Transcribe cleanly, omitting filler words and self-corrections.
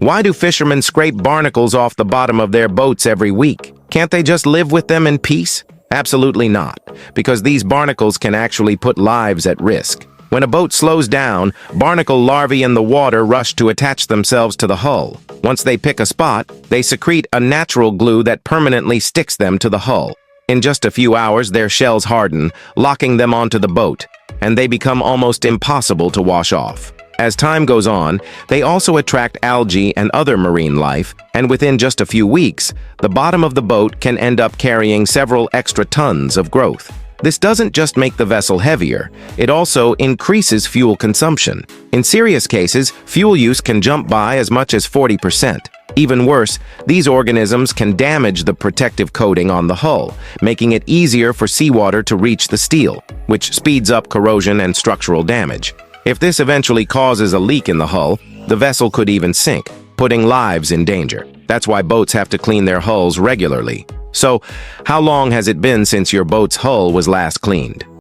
Why do fishermen scrape barnacles off the bottom of their boats every week? Can't they just live with them in peace? Absolutely not, because these barnacles can actually put lives at risk. When a boat slows down, barnacle larvae in the water rush to attach themselves to the hull. Once they pick a spot, they secrete a natural glue that permanently sticks them to the hull. In just a few hours, their shells harden, locking them onto the boat, and they become almost impossible to wash off. As time goes on, they also attract algae and other marine life, and within just a few weeks, the bottom of the boat can end up carrying several extra tons of growth. This doesn't just make the vessel heavier, it also increases fuel consumption. In serious cases, fuel use can jump by as much as 40%. Even worse, these organisms can damage the protective coating on the hull, making it easier for seawater to reach the steel, which speeds up corrosion and structural damage. If this eventually causes a leak in the hull, the vessel could even sink, putting lives in danger. That's why boats have to clean their hulls regularly. So, how long has it been since your boat's hull was last cleaned?